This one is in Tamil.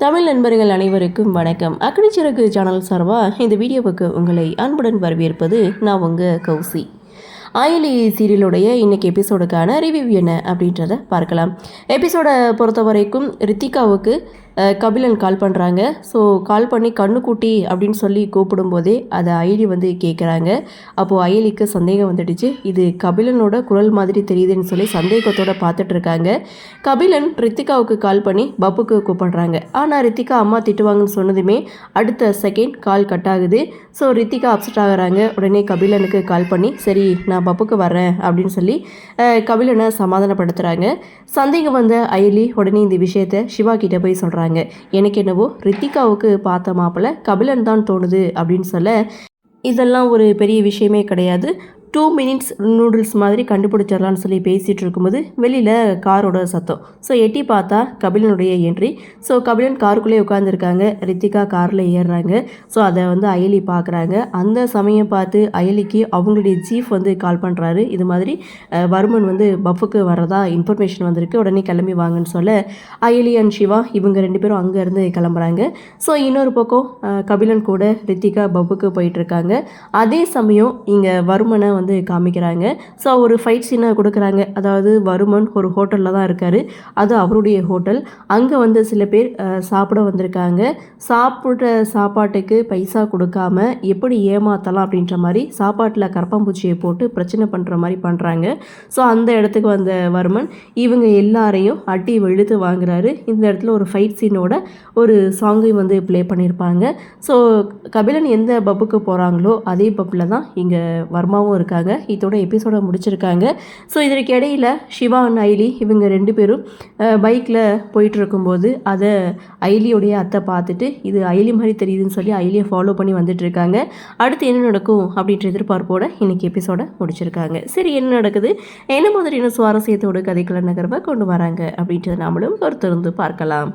தமிழ் நண்பர்கள் அனைவருக்கும் வணக்கம். அக்னிச்சிறகு சேனல் சார்பாக இந்த வீடியோவுக்கு உங்களை அன்புடன் வரவேற்பது நான் உங்கள் கௌசி. அயலி சீரியலுடைய இன்றைக்கி எபிசோடுக்கான ரிவ்யூ என்ன அப்படின்றத பார்க்கலாம். எபிசோடை பொறுத்த வரைக்கும் ரித்திகாவுக்கு கபிலன் கால் பண்ணுறாங்க. ஸோ கால் பண்ணி கண்ணுக்குட்டி அப்படின்னு சொல்லி கூப்பிடும்போதே அதை அயலி வந்து கேட்குறாங்க. அப்போது அயலிக்கு சந்தேகம் வந்துடுச்சு. இது கபிலனோட குரல் மாதிரி தெரியுதுன்னு சொல்லி சந்தேகத்தோடு பார்த்துட்ருக்காங்க. கபிலன் ரித்திகாவுக்கு கால் பண்ணி பப்புக்கு கூப்பிடுறாங்க. ஆனால் ரித்திகா அம்மா திட்டுவாங்கன்னு சொன்னதுமே அடுத்த செகண்ட் கால் கட் ஆகுது. ஸோ ரித்திகா அப்செட் ஆகுறாங்க. உடனே கபிலனுக்கு கால் பண்ணி சரி நான் பப்புக்கு வர்றேன் அப்படின்னு சொல்லி கபிலனை சமாதானப்படுத்துகிறாங்க. சந்தேகம் வந்த அயலி உடனே இந்த விஷயத்தை சிவா கிட்டே போய் சொல்கிறாங்க. எனக்கு என்னவோ ரித்திகாவுக்கு பார்த்த மாப்பிள்ளை கபிலன் தான் தோணுது அப்படின்னு சொல்ல, இதெல்லாம் ஒரு பெரிய விஷயமே கிடையாது, 2 minutes நூடுல்ஸ் மாதிரி கண்டுபிடிச்சிடலான்னு சொல்லி பேசிகிட்டு இருக்கும்போது வெளியில் காரோட சத்தம். ஸோ எட்டி பார்த்தா கபிலனுடைய என்ட்ரி. ஸோ கபிலன் காருக்குள்ளே உட்காந்துருக்காங்க. ரித்திகா காரில் ஏறுறாங்க. ஸோ அதை வந்து அயலி பார்க்குறாங்க. அந்த சமயம் பார்த்து அயலிக்கு அவங்களுடைய சீஃப் வந்து கால் பண்ணுறாரு. இது மாதிரி வருமன் வந்து பஃபுக்கு வரதா இன்ஃபர்மேஷன் வந்திருக்கு, உடனே கிளம்பி வாங்கன்னு சொல்ல அயலி அண்ட் சிவா இவங்க 2 பேரும் அங்கேருந்து கிளம்புறாங்க. ஸோ இன்னொரு பக்கம் கபிலன் கூட ரித்திகா பஃபுக்கு போயிட்டுருக்காங்க. அதே சமயம் இங்கே வருமனை வந்து காமிக்கிறாங்க. ஸோ ஒரு ஃபைட் சீனை கொடுக்குறாங்க. அதாவது வருமன் ஒரு ஹோட்டலில் தான் இருக்கார். அது அவருடைய ஹோட்டல். அங்கே வந்து சில பேர் சாப்பிட வந்திருக்காங்க. சாப்பிட்ற சாப்பாட்டுக்கு பைசா கொடுக்காம எப்படி ஏமாற்றலாம் அப்படின்ற மாதிரி சாப்பாட்டில் கரப்பாம்பூச்சியை போட்டு பிரச்சனை பண்ணுற மாதிரி பண்ணுறாங்க. ஸோ அந்த இடத்துக்கு வந்த வருமன் இவங்க எல்லாரையும் அட்டி வெளுத்து வாங்குறாரு. இந்த இடத்துல ஒரு ஃபைட் சீனோட ஒரு சாங்கையும் வந்து ப்ளே பண்ணியிருப்பாங்க. ஸோ கபிலன் எந்த பப்புக்கு போகிறாங்களோ அதே பப்பில் தான் இங்கே வர்மாவும் இருக்காங்க. இதோட எபிசோட முடிச்சிருக்காங்க. ஸோ இதற்கு இடையில் சிவா அண்ட் அயலி இவங்க 2 பேரும் பைக்கில் போயிட்டு இருக்கும்போது அதை அயலியோடைய அத்தை பார்த்துட்டு இது அயலி மாதிரி தெரியுதுன்னு சொல்லி அயலியை ஃபாலோ பண்ணி வந்துட்டு இருக்காங்க. அடுத்து என்ன நடக்கும் அப்படின்ற எதிர்பார்ப்போட இன்னைக்கு எபிசோட முடிச்சிருக்காங்க. சரி, என்ன நடக்குது, என்ன மாதிரியான சுவாரஸ்யத்தோடு கதைக்கள நகர்வை கொண்டு வராங்க அப்படின்றத நாமளும் பொறுத்திருந்து பார்க்கலாம்.